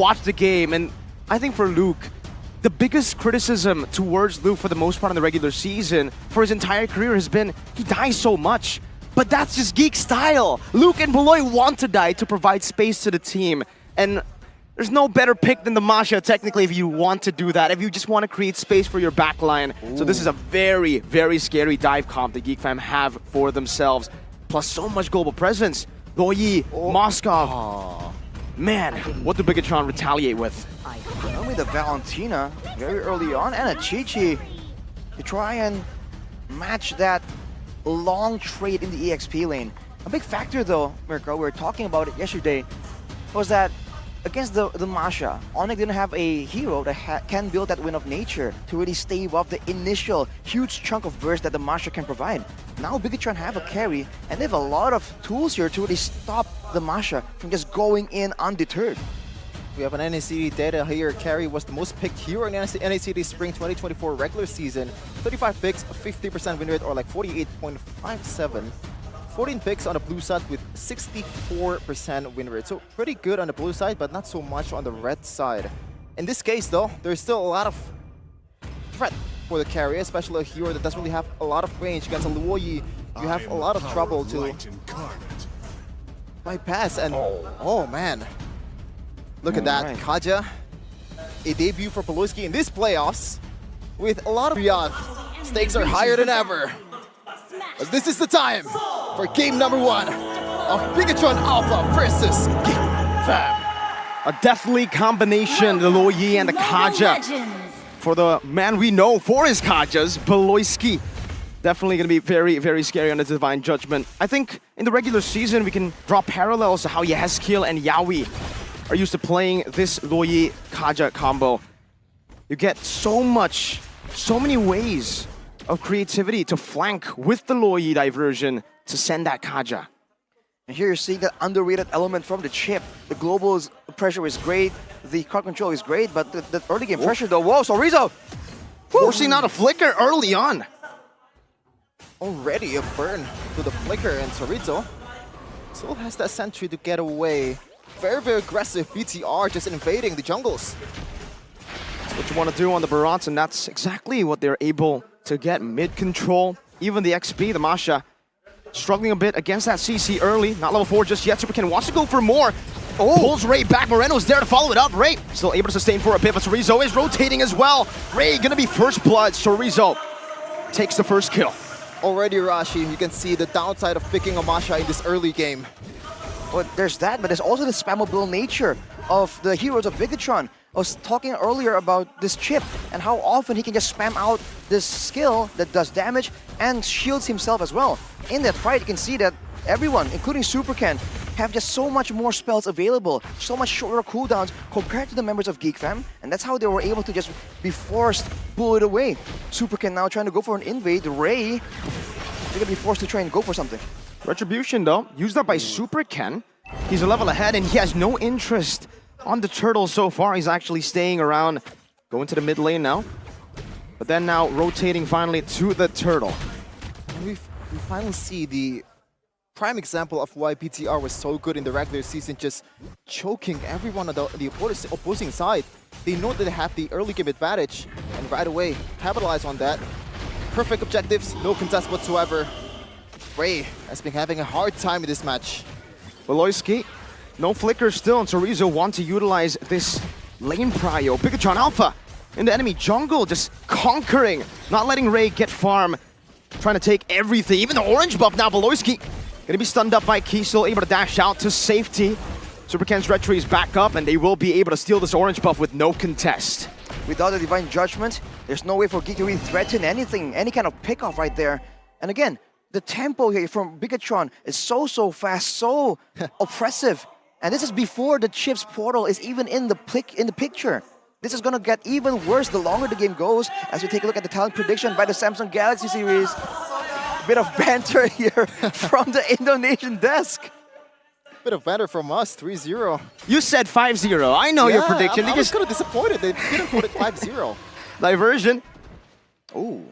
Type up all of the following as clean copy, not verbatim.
watched the game, and I think for Luke, the biggest criticism towards Luke for the most part in the regular season for his entire career has been he dies so much. But that's just GEEK style. Luke and Beloy want to die to provide space to the team. And there's no better pick than the Masha, technically, if you want to do that, if you just want to create space for your backline. Ooh. So this is a very, very scary dive comp the GEEK fam have for themselves. Plus so much global presence. Loyi, Moskov. Man, what do BIGETRON retaliate with? Only the Valentina very early on, and a Chi-Chi to try and match that long trade in the EXP lane. A big factor though, Mirko, we were talking about it yesterday, was that against the Masha, Onyx didn't have a hero that can build that Wind of Nature to really stave off the initial huge chunk of burst that the Masha can provide. Now BIGETRON have a carry, and they have a lot of tools here to really stop the Masha from just going in undeterred. We have an NACD data here. Carry was the most picked hero in NACD Spring 2024 regular season. 35 picks, 50% win rate, or like 48.57. 14 picks on the blue side with 64% win rate. So pretty good on the blue side, but not so much on the red side. In this case though, there's still a lot of threat for the carry, especially a hero that doesn't really have a lot of range. Against a Luoyi, you have a lot of trouble to bypass. And oh man, look at that. Kaja, a debut for Beloyski in this playoffs with a lot of Riyadh. Stakes are higher than ever. But this is the time for game number 1 of BIGETRON Alpha versus GEEK fam. A deathly combination, the Loyi and the Kaja. For the man we know for his Kajas, Beloyski. Definitely going to be very, very scary on the Divine Judgment. I think in the regular season, we can draw parallels to how Yehezkiel and Yawi are used to playing this Loyi Kaja combo. You get so many ways of creativity to flank with the Loyi diversion to send that Kaja. And here you're seeing that underrated element from the chip. The global pressure is great, the card control is great, but the early game pressure though, whoa, Sorizo! Forcing out a flicker early on. Already a burn to the flicker, and Sorizo still has that sentry to get away. Very, very aggressive BTR just invading the jungles. That's what you want to do on the Barats, and that's exactly what they're able to get. Mid control, even the XP, the Masha, struggling a bit against that CC early. Not level 4 just yet. Superken wants to go for more. Pulls Ray back. Moreno's there to follow it up. Ray still able to sustain for a bit, but Sorizo is rotating as well. Ray gonna be first blood. Sorizo takes the first kill. Already, Rashi, you can see the downside of picking a Masha in this early game. Well, there's that, but there's also the spammable nature of the heroes of BIGETRON. I was talking earlier about this chip and how often he can just spam out this skill that does damage and shields himself as well. In that fight, you can see that everyone, including Superken, have just so much more spells available, so much shorter cooldowns compared to the members of GEEK fam, and that's how they were able to just be forced, pull it away. Superken now trying to go for an invade. Ray, they're gonna be forced to try and go for something. Retribution though, used up by Superken. He's a level ahead and he has no interest on the turtle so far. He's actually staying around, going to the mid lane now. But then now rotating finally to the turtle. And we finally see the prime example of why BTR was so good in the regular season, just choking everyone on the opposing side. They know that they have the early game advantage, and right away capitalize on that. Perfect objectives, no contest whatsoever. Ray has been having a hard time in this match. Beloyski, no flicker still, and Sorizo want to utilize this lane prio. BIGETRON Alpha in the enemy jungle, just conquering, not letting Ray get farm, trying to take everything. Even the orange buff now, Beloyski gonna be stunned up by Key, still able to dash out to safety. Superken's retry is back up, and they will be able to steal this orange buff with no contest. Without the Divine Judgment, there's no way for GEEK to really threaten anything, any kind of pick-off right there. And again, the tempo here from BIGETRON is so fast, so oppressive. And this is before the chip's portal is even in the picture. This is gonna get even worse the longer the game goes, as we take a look at the talent prediction by the Samsung Galaxy series. Bit of banter here from the Indonesian desk. Bit of banter from us, 3-0. You said 5-0. I know your prediction. I was kind of disappointed they didn't put it 5-0. Diversion. Oh,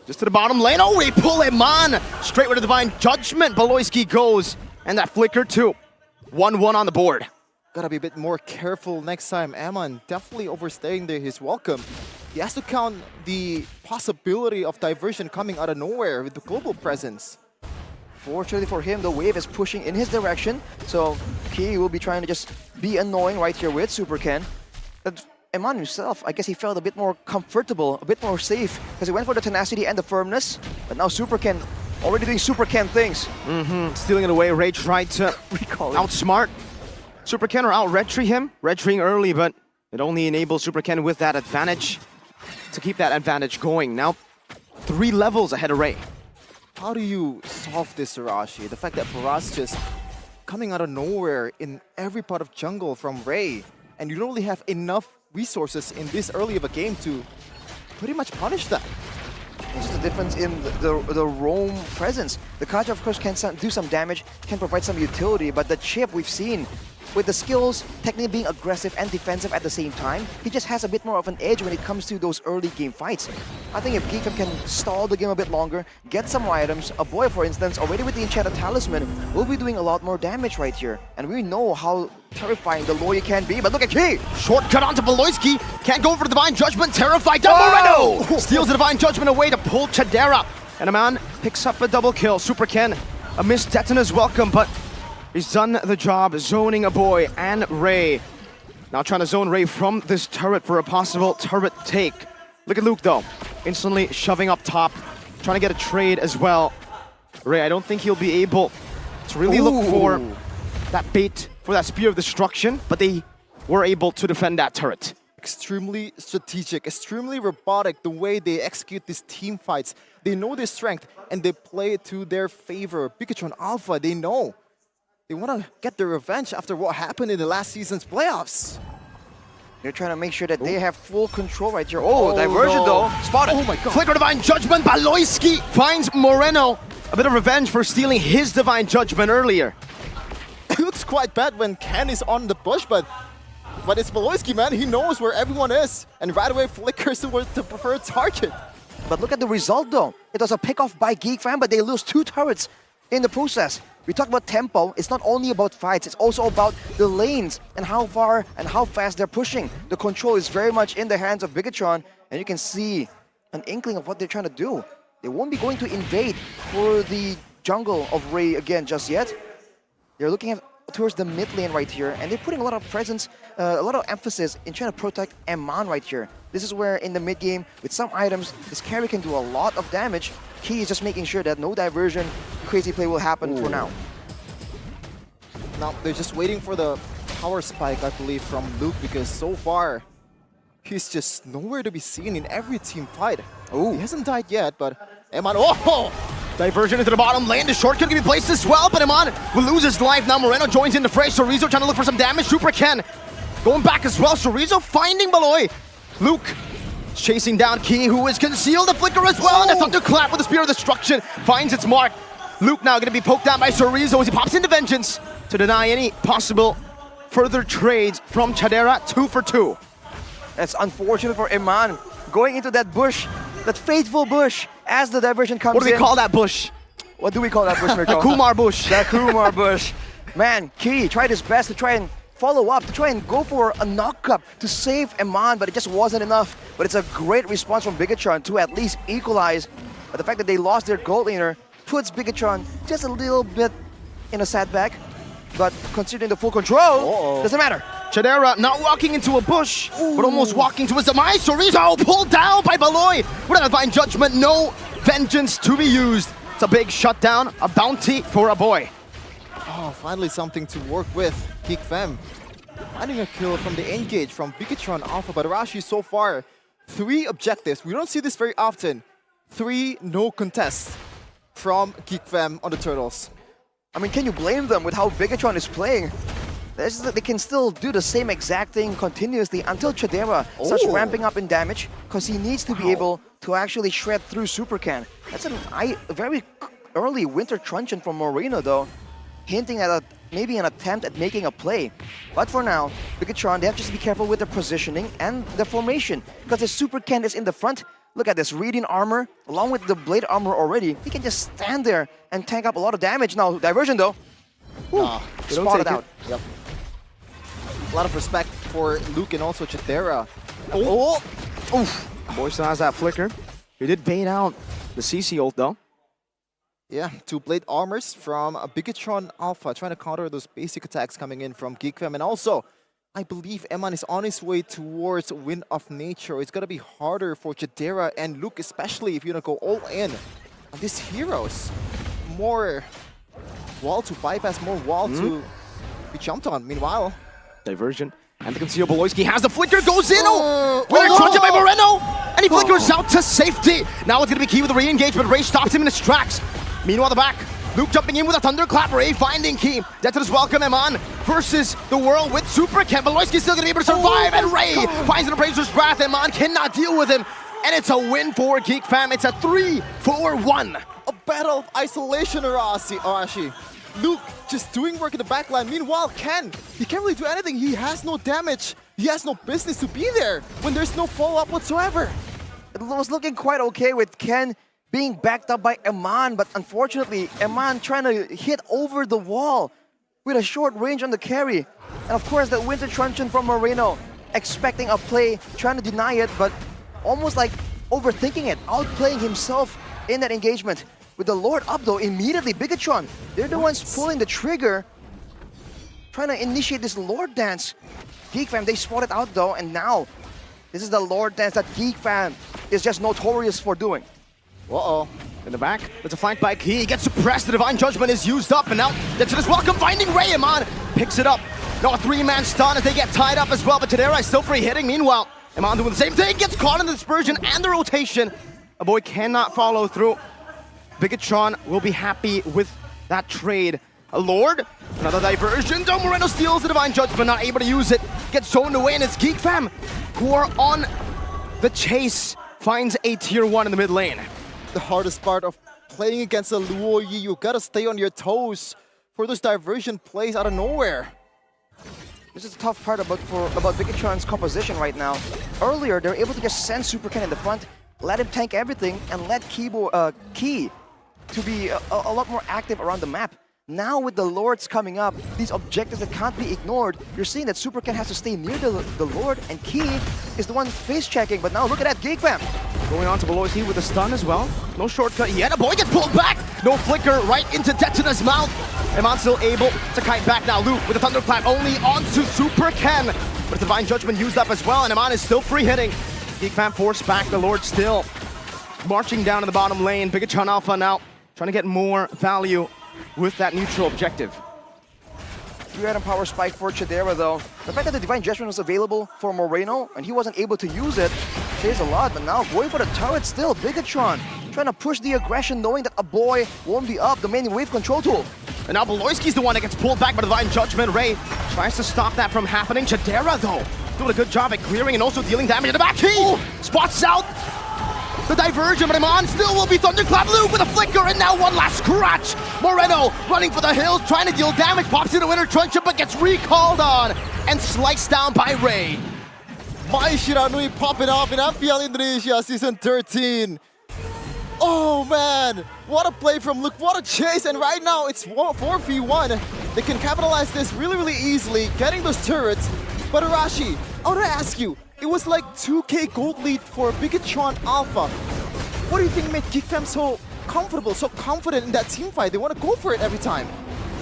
just to the bottom lane. Oh, they pull him on. Straight with a Divine Judgment. Beloyski goes. And that flicker too. 1-1 on the board. gotta be a bit more careful next time. Amon definitely overstaying his welcome. He has to count the possibility of diversion coming out of nowhere with the global presence. Fortunately for him, the wave is pushing in his direction, so he will be trying to just be annoying right here with Super Ken. But Eman himself, I guess he felt a bit more comfortable, a bit more safe, because he went for the tenacity and the firmness, but now Super Ken already doing Super Ken things. Stealing it away. Ray tried to outsmart Super Ken or out-retry him. Retrying early, but it only enables Super Ken with that advantage to keep that advantage going. Now, 3 levels ahead of Ray. How do you solve this, Sarashi? The fact that Faraz just coming out of nowhere in every part of jungle from Ray, and you don't really have enough resources in this early of a game to pretty much punish that. It's just the difference in the roam presence. The Kaja, of course, can do some damage, can provide some utility, but the Chip we've seen, with the skills, technically being aggressive and defensive at the same time, he just has a bit more of an edge when it comes to those early game fights. I think if GEEK can stall the game a bit longer, get some items, a boy for instance, already with the enchanted talisman, will be doing a lot more damage right here. And we know how terrifying the Loya can be, but look at Key! Shortcut onto Beloyski. Can't go for the Divine Judgment. Terrified down Moreno! Steals the Divine Judgment away to pull Chadera. And a man picks up a double kill. Super Ken, a missed Detona's welcome, but he's done the job, zoning a boy and Ray. Now trying to zone Ray from this turret for a possible turret take. Look at Luke though, instantly shoving up top, trying to get a trade as well. Ray, I don't think he'll be able to really look for that bait for that Spear of Destruction, but they were able to defend that turret. Extremely strategic, extremely robotic the way they execute these team fights. They know their strength and they play it to their favor. BIGETRON Alpha, they know. They want to get their revenge after what happened in the last season's playoffs. They're trying to make sure that they have full control right here. Oh, diversion though. Spotted. Oh my god. Flicker Divine Judgment. Baloyski finds Moreno. A bit of revenge for stealing his Divine Judgment earlier. It looks quite bad when Ken is on the bush, but it's Beloyski, man. He knows where everyone is and right away flickers towards the preferred target. But look at the result though. It was a pick off by GEEK fam, but they lose 2 turrets in the process. We talk about tempo, it's not only about fights, it's also about the lanes and how far and how fast they're pushing. The control is very much in the hands of BIGETRON, and you can see an inkling of what they're trying to do. They won't be going to invade for the jungle of Ray again just yet. They're looking towards the mid lane right here, and they're putting a lot of presence, a lot of emphasis in trying to protect Eman right here. This is where in the mid game, with some items, this carry can do a lot of damage. Key is just making sure that no diversion, crazy play will happen for now. Now they're just waiting for the power spike, I believe, from Luke, because so far he's just nowhere to be seen in every team fight. He hasn't died yet, but Eman, Diversion into the bottom lane. The shortcut can be placed as well, but Eman will lose his life. Now Moreno joins in the fray. Chorizo trying to look for some damage. Super Ken going back as well. Chorizo finding Baloy. Luke chasing down Key, who is concealed. The flicker as well, and the thunderclap with the Spear of Destruction finds its mark. Luke now going to be poked down by Chorizo as he pops into Vengeance to deny any possible further trades from Chadera. 2 for 2. That's unfortunate for Eman. Going into that bush, that fateful bush, as the diversion comes in. What do we call that bush? What do we call that bush, Mirko? The Kumar bush. The Kumar bush. Man, Key tried his best to try and follow up, to try and go for a knock-up to save Eman, but it just wasn't enough. But it's a great response from BIGETRON to at least equalize. But the fact that they lost their gold laner puts BIGETRON just a little bit in a setback. But considering the full control, doesn't matter. Chadera not walking into a bush, but almost walking to his demise. Chorizo pulled down by Baloy with a Divine Judgment. No Vengeance to be used. It's a big shutdown, a bounty for a boy. Oh, finally something to work with. GEEK Fam finding a kill from the engage from BIGETRON Alpha, but Arashi so far 3 objectives. We don't see this very often. 3 no contests from GEEK Fam on the Turtles. I mean, can you blame them with how BIGETRON is playing? They can still do the same exact thing continuously until Chadera starts ramping up in damage, because he needs to be able to actually shred through Super Ken. That's a very early winter truncheon from Moreno though, hinting at maybe an attempt at making a play. But for now, BIGETRON, they have to just be careful with their positioning and the formation, because the Super Ken is in the front. Look at this, Radiant Armor, along with the Blade Armor already. He can just stand there and tank up a lot of damage. Now, diversion though. They don't spotted take out. Yep. A lot of respect for Luke and also Chidera. Oh! Oof! Boy still has that flicker. He did bait out the CC ult though. Yeah, 2 blade armors from BIGETRON Alpha, trying to counter those basic attacks coming in from GEEK. And also, I believe Eman is on his way towards Wind of Nature. It's gonna be harder for Chidera and Luke, especially if you're gonna go all in on these heroes. More wall to bypass, more wall to be jumped on. Meanwhile, Diversion. And the conceal Boloisky has the flicker, goes in! Oh! Winner crunch by Moreno! And he flickers out to safety. Now it's gonna be key with the re-engage, but Ray stops him in his tracks. Meanwhile, the back. Luke jumping in with a thunderclap. Ray finding key. Deton's welcome Eman versus the world with Super Ken. Boloisky's still gonna be able to survive, and Ray finds an Appraiser's Wrath. Eman cannot deal with him. And it's a win for GEEK fam. It's a 3-4-1. a battle of isolation, Arashi. Luke just doing work in the backline. Meanwhile, Ken, he can't really do anything. He has no damage. He has no business to be there when there's no follow-up whatsoever. It was looking quite okay with Ken being backed up by Eman, but unfortunately, Eman trying to hit over the wall with a short range on the carry. And of course, the Winter Truncheon from Moreno, expecting a play, trying to deny it, but almost like overthinking it, outplaying himself in that engagement. With the Lord up though, immediately BIGETRON, they're the ones pulling the trigger, trying to initiate this Lord dance. GEEK fam, they spotted out though, and now this is the Lord dance that GEEK fam is just notorious for doing. Uh-oh. In the back, there's a flank by Key. He gets suppressed. The Divine Judgment is used up, and now Deton is welcome, finding Ray. Eman picks it up. Now a 3-man stun as they get tied up as well, but Chidera is still free hitting. Meanwhile, Eman doing the same thing, gets caught in the dispersion and the rotation. A boy cannot follow through. BIGETRON will be happy with that trade. A Lord, another diversion. Dom Moreno steals the Divine Judgment, not able to use it. Gets zoned away, and it's GEEK fam who are on the chase. Finds a tier 1 in the mid lane. The hardest part of playing against a Luo Yi, you gotta stay on your toes for those diversion plays out of nowhere. This is the tough part about BIGETRON's composition right now. Earlier, they were able to just send Super Ken in the front, let him tank everything, and let Key to be a lot more active around the map. Now with the Lords coming up, these objectives that can't be ignored, you're seeing that Super Ken has to stay near the Lord, and Key is the one face checking. But now look at that GEEK fam. Going on to Boloisky with a stun as well. No shortcut yet. A boy gets pulled back. No flicker right into Detona's mouth. Eman still able to kite back now. Luke with a thunderclap only onto Super Ken. But the Divine Judgment used up as well, and Eman is still free hitting. GEEK fam forced back. The Lord still marching down in the bottom lane. BIGETRON Alpha now trying to get more value with that neutral objective. 3-item power spike for Chidera though. The fact that the Divine Judgment was available for Moreno and he wasn't able to use it says a lot, but now going for the turret still. BIGETRON trying to push the aggression, knowing that a boy won't be up, the main wave control tool. And now Boloisky's the one that gets pulled back by the Divine Judgment. Ray tries to stop that from happening. Chidera though, doing a good job at clearing and also dealing damage in the back. He spots out the diversion, but Eman still will be thunderclap. Luke with a flicker, and now one last scratch. Moreno running for the hills, trying to deal damage, pops into Winter Truncheon, but gets recalled on and sliced down by Ray. Mai Shiranui popping off in MPL Indonesia Season 13. Oh man, what a play from Luke, what a chase, and right now it's 4v1. They can capitalize this really easily, getting those turrets. But Arashi, I want to ask you, it was like 2k gold lead for BIGETRON Alpha. What do you think made GEEK fam so comfortable, so confident in that team fight? They want to go for it every time.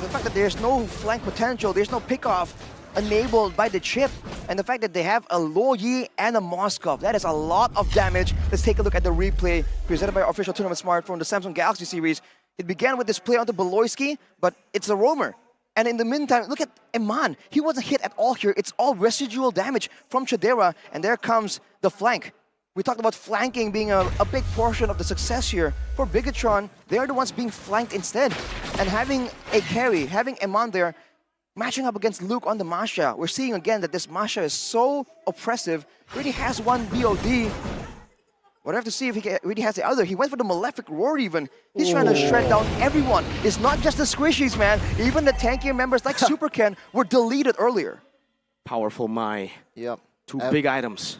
The fact that there's no flank potential, there's no pickoff enabled by the chip, and the fact that they have a Luo Yi and a Moskov, that is a lot of damage. Let's take a look at the replay presented by our official tournament smartphone, the Samsung Galaxy series. It began with this play onto Boloisky, but it's a roamer. And in the meantime, look at Eman. He wasn't hit at all here. It's all residual damage from Chidera, and there comes the flank. We talked about flanking being a big portion of the success here. For BIGETRON, they're the ones being flanked instead. And having a carry, having Eman there, matching up against Luke on the Masha. We're seeing again that this Masha is so oppressive. Really has one BOD. We'll have to see if he really has the other. He went for the Malefic Roar even. He's trying to shred down everyone. It's not just the squishies, man. Even the tankier members like Super Ken were deleted earlier. Powerful Mai. Yep. Two big items.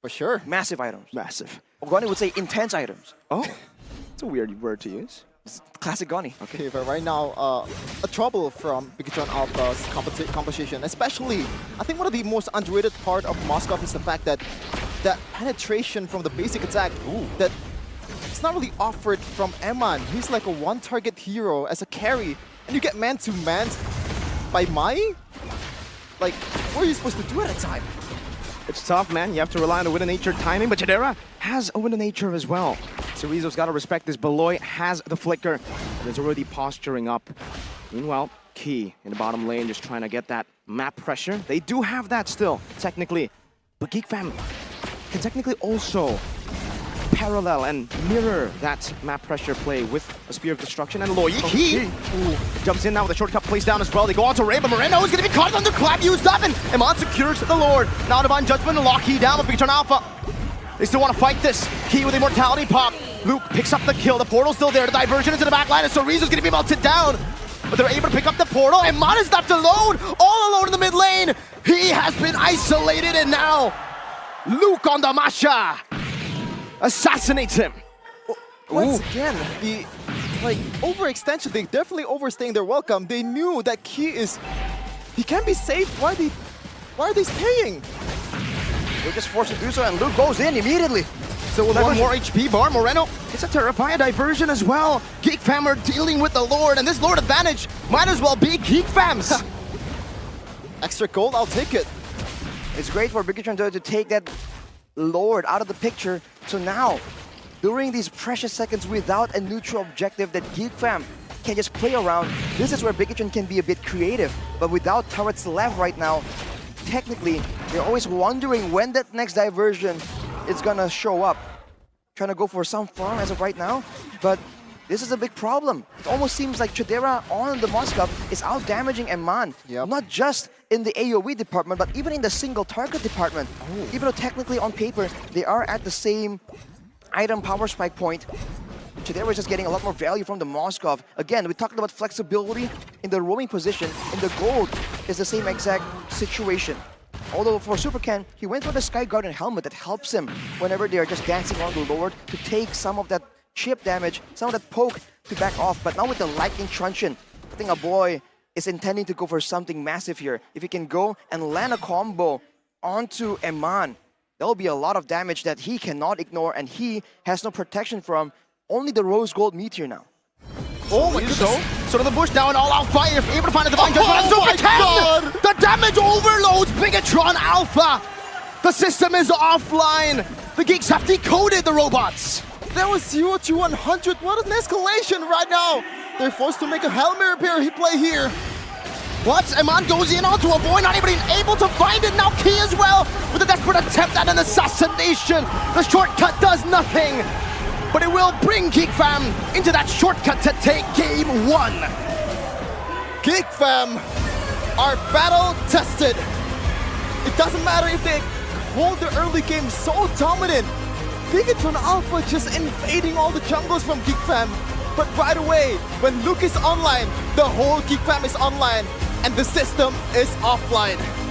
For sure. Massive items. Massive. Ogani would say intense items. Oh, it's a weird word to use. Classic Gonny. Okay, but right now, a trouble from BIGETRON Alpha's composition, especially, I think one of the most underrated part of Moskov is the fact that that penetration from the basic attack, that it's not really offered from Eman. He's like a one-target hero as a carry, and you get man-to-man by Mai? Like, what are you supposed to do at a time? It's tough, man. You have to rely on the Wind of Nature timing, but Jadera has a Wind of Nature as well. Cerezo's got to respect this. Beloy has the flicker, and is already posturing up. Meanwhile, Key in the bottom lane just trying to get that map pressure. They do have that still, technically. But GEEK Fam can technically also parallel and mirror that map pressure play with a Spear of Destruction. And Loyi Key jumps in now with a shortcut place down as well. They go on to Ray, but Moreno is going to be caught under Clap used up, and Eman secures the Lord. Now Divine Judgment, lock Key down with BIGETRON Alpha. They still want to fight this. Key with Immortality pop. Luke picks up the kill. The portal's still there. The diversion into the back line, and Cerezo's going to be melted down. But they're able to pick up the portal, and Eman is left alone, all alone in the mid lane. He has been isolated, and now Luke on the Masha assassinates him. Once again, the overextension, they definitely overstaying their welcome. They knew that Key he can't be safe. Why are they staying? They're just forced to do so, and Luke goes in immediately. So with one more HP bar, Moreno, it's a Terrifying diversion as well. GEEK Fam are dealing with the Lord, and this Lord advantage might as well be GEEK Fam's. Extra gold, I'll take it. It's great for BIGETRON to take that Lord out of the picture. So now, during these precious seconds without a neutral objective that GEEK Fam can just play around, this is where BIGETRON can be a bit creative. But without turrets left right now, technically, you're always wondering when that next diversion is gonna show up. Trying to go for some farm as of right now, but this is a big problem. It almost seems like Chidera on the Moskov is out-damaging Eman. Yep. Not just in the AoE department, but even in the single target department. Even though technically on paper, they are at the same item power spike point, Chidera is just getting a lot more value from the Moskov. Again, we talked about flexibility in the roaming position, and the gold is the same exact situation. Although for Supercan, he went for the Sky Guardian helmet that helps him whenever they are just dancing around the Lord to take some of that chip damage, some of that poke to back off. But now with the Lightning Truncheon, I think a boy is intending to go for something massive here. If he can go and land a combo onto Eman, there will be a lot of damage that he cannot ignore, and he has no protection from. Only the Rose Gold Meteor now. Oh my goodness. So to the bush now, an all-out fight, able to find a Divine Judgment. Oh my God! The damage overloads BIGETRON Alpha. The system is offline. The Geeks have decoded the robots. That was 0 to 100. What an escalation right now. They're forced to make a Hail Mary play here. What? Eman goes in onto a boy, not even able to find it. Now Key as well with a desperate attempt at an assassination. The shortcut does nothing, but it will bring GEEK Fam into that shortcut to take game 1. GEEK Fam are battle tested. It doesn't matter if they hold the early game so dominant. BIGETRON Alpha just invading all the jungles from GEEK Fam. But right away, when Luke is online, the whole GEEK Fam is online, and the system is offline.